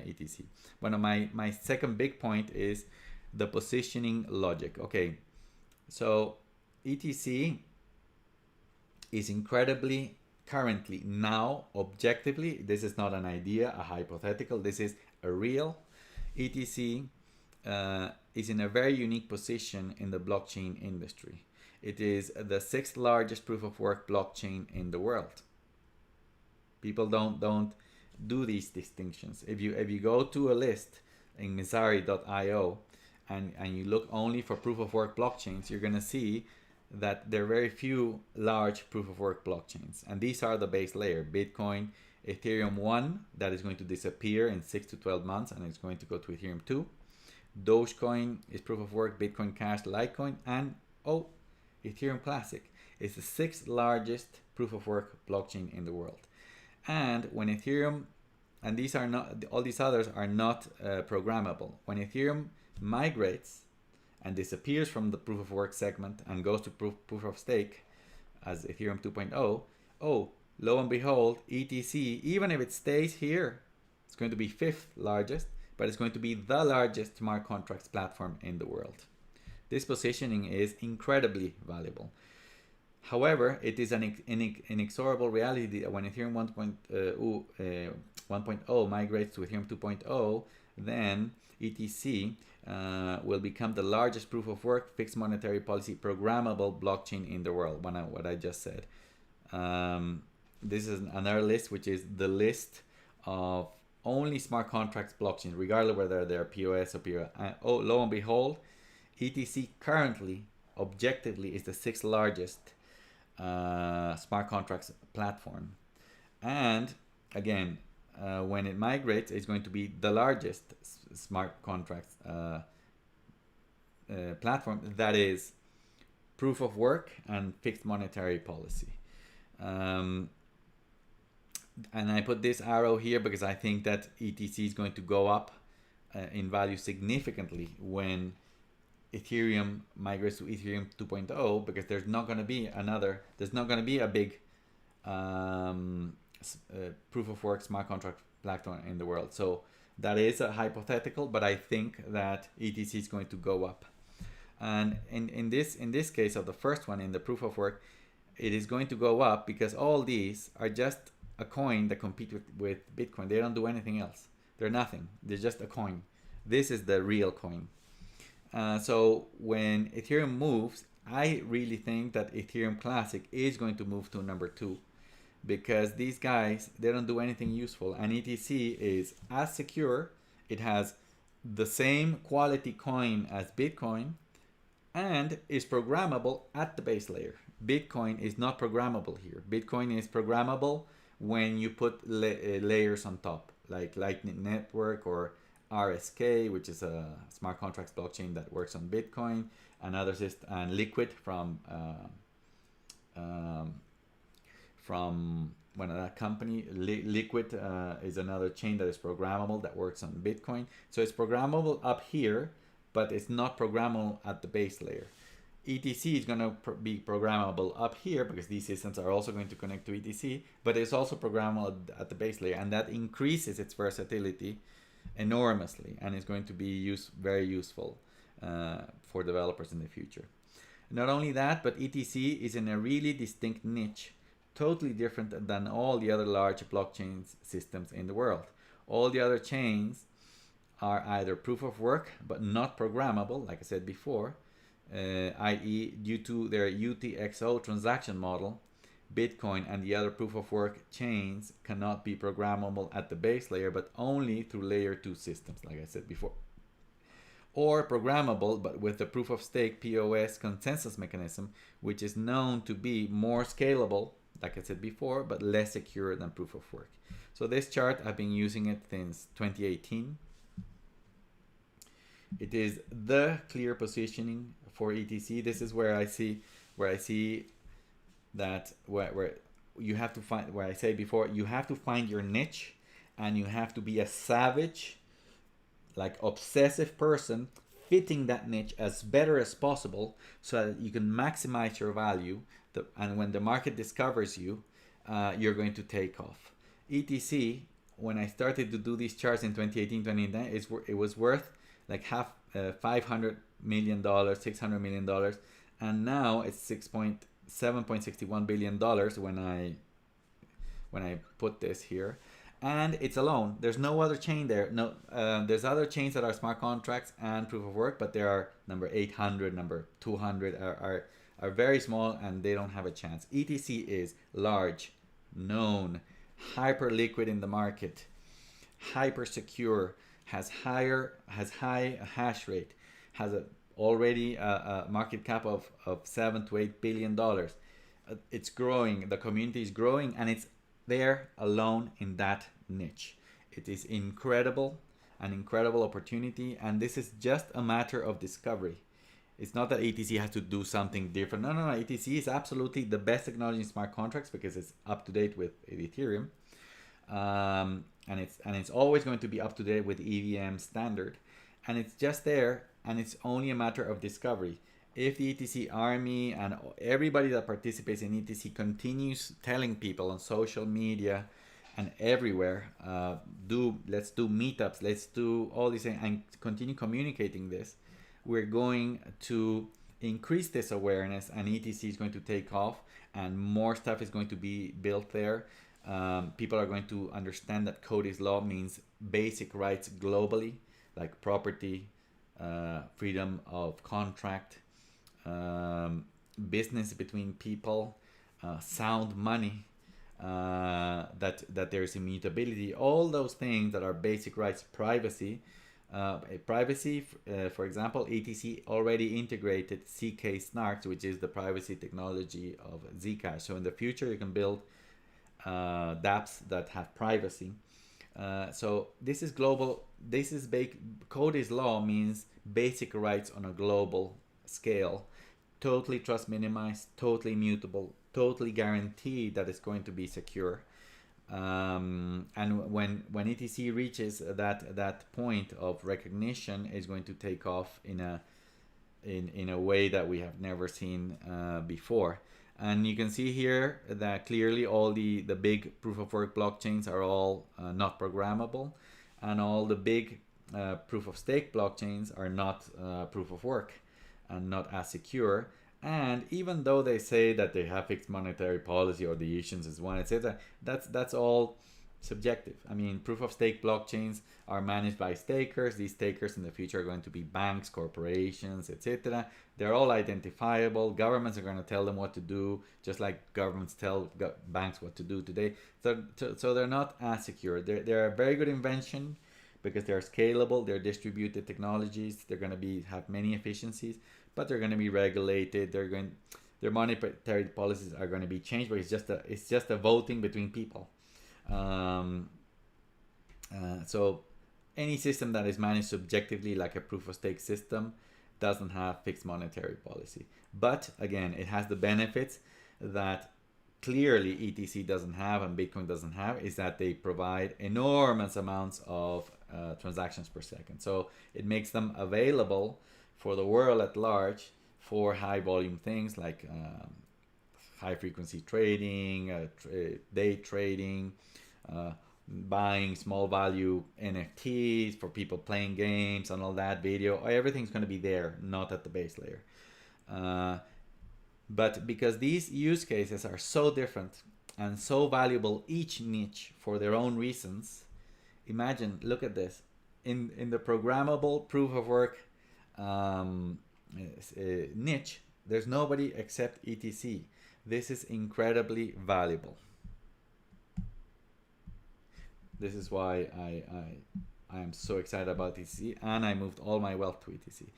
ETC. My second big point is the positioning logic. Okay, so ETC is incredibly currently now objectively, this is not an idea, a hypothetical, this is a real. ETC is in a very unique position in the blockchain industry. It is the 6th largest proof of work blockchain in the world. People don't do these distinctions. If you go to a list in Messari.io and you look only for proof of work blockchains, you're gonna see that there are very few large proof of work blockchains, and these are the base layer: Bitcoin, Ethereum 1 that is going to disappear in 6 to 12 months and it's going to go to Ethereum 2. Dogecoin is proof of work, Bitcoin Cash, Litecoin, and Ethereum Classic is the 6th largest proof of work blockchain in the world. And when Ethereum, and these are not, all these others are not programmable. When Ethereum migrates and disappears from the proof of work segment and goes to proof of stake as Ethereum 2.0, lo and behold, ETC, even if it stays here, it's going to be 5th largest, but it's going to be the largest smart contracts platform in the world. This positioning is incredibly valuable. However, it is an inexorable reality that when Ethereum 1.0 migrates to Ethereum 2.0, then ETC will become the largest proof of work, fixed monetary policy, programmable blockchain in the world. What I just said. This is another list, which is the list of only smart contracts blockchains, regardless whether they're POS or POW. Lo and behold, ETC currently, objectively, is the 6th largest smart contracts platform. And again, when it migrates, it's going to be the largest smart contracts platform that is proof of work and fixed monetary policy. And I put this arrow here because I think that ETC is going to go up in value significantly when Ethereum migrates to Ethereum 2.0, because there's not going to be a big proof of work smart contract platform in the world. So that is a hypothetical, but I think that ETC is going to go up. And in this case of the first one, in the proof of work, it is going to go up because all these are just a coin that compete with Bitcoin. They don't do anything else. They're nothing. They're just a coin. This is the real coin. So when Ethereum moves, I really think that Ethereum Classic is going to move to number 2, because these guys, they don't do anything useful, and ETC is as secure. It has the same quality coin as Bitcoin and is programmable at the base layer. Bitcoin is not programmable here. Bitcoin is programmable when you put layers on top, like Lightning Network or RSK, which is a smart contracts blockchain that works on Bitcoin, and others, and Liquid from one of that company. Liquid is another chain that is programmable that works on Bitcoin. So it's programmable up here, but it's not programmable at the base layer. ETC is going to be programmable up here because these systems are also going to connect to ETC, but it's also programmable at the base layer, and that increases its versatility enormously, and is going to be very useful for developers in the future. Not only that, but ETC is in a really distinct niche, totally different than all the other large blockchain systems in the world. All the other chains are either proof of work but not programmable, like I said before, i.e. due to their UTXO transaction model. Bitcoin and the other proof of work chains cannot be programmable at the base layer, but only through layer 2 systems, like I said before. Or programmable, but with the proof of stake POS consensus mechanism, which is known to be more scalable, like I said before, but less secure than proof of work. So this chart, I've been using it since 2018. It is the clear positioning for ETC. This is where I see that where you have to find, where I say before, you have to find your niche, and you have to be a savage, like obsessive person, fitting that niche as better as possible so that you can maximize your value, and when the market discovers you, you're going to take off. ETC when I started to do these charts in 2018, 2019, it was worth like half $500 million, $600 million, and now it's $7.61 billion when I put this here. And it's alone. There's no other chain there. No, there's other chains that are smart contracts and proof of work, but they are number 800, number 200 are very small, and they don't have a chance. ETC is large, known, hyper liquid in the market, hyper secure, has high hash rate, has already a market cap of $7 to $8 billion. It's growing. The community is growing, and it's there alone in that niche. It is incredible, an incredible opportunity, and this is just a matter of discovery. It's not that ETC has to do something different. No. ETC is absolutely the best technology in smart contracts because it's up to date with Ethereum, and it's always going to be up to date with EVM standard, and it's just there, and it's only a matter of discovery. If the ETC army and everybody that participates in ETC continues telling people on social media and everywhere, let's do meetups, let's do all these things, and continue communicating this, we're going to increase this awareness, and ETC is going to take off, and more stuff is going to be built there. People are going to understand that code is law means basic rights globally, like property, freedom of contract, business between people, sound money, that there's immutability, all those things that are basic rights, privacy. For example, ETC already integrated CK Snarks, which is the privacy technology of Zcash. So in the future, you can build dApps that have privacy. So this is global. This is code is law means basic rights on a global scale, totally trust minimized, totally immutable, totally guaranteed that it's going to be secure. And when ETC reaches that point of recognition, is going to take off in a way that we have never seen before. And you can see here that clearly all the big proof of work blockchains are all not programmable, and all the big proof of stake blockchains are not proof of work and not as secure. And even though they say that they have fixed monetary policy, or the issuance is one, etc., that's all subjective. I mean, proof of stake blockchains are managed by stakers. These stakers in the future are going to be banks, corporations, etc. They're all identifiable. Governments are going to tell them what to do, just like governments tell banks what to do today. So they're not as secure. They're a very good invention because they're scalable. They're distributed technologies. They're going to have many efficiencies, but they're going to be regulated. Their monetary policies are going to be changed, but it's just a voting between people. So any system that is managed subjectively, like a proof of stake system, doesn't have fixed monetary policy. But again, it has the benefits that clearly ETC doesn't have and Bitcoin doesn't have, is that they provide enormous amounts of transactions per second. So it makes them available for the world at large for high volume things like high frequency trading, day trading, buying small value NFTs for people playing games and all that, video. Everything's going to be there, not at the base layer. But because these use cases are so different and so valuable, each niche for their own reasons, imagine, look at this. In the programmable proof of work niche, there's nobody except ETC. This is incredibly valuable. This is why I am so excited about ETC, and I moved all my wealth to ETC.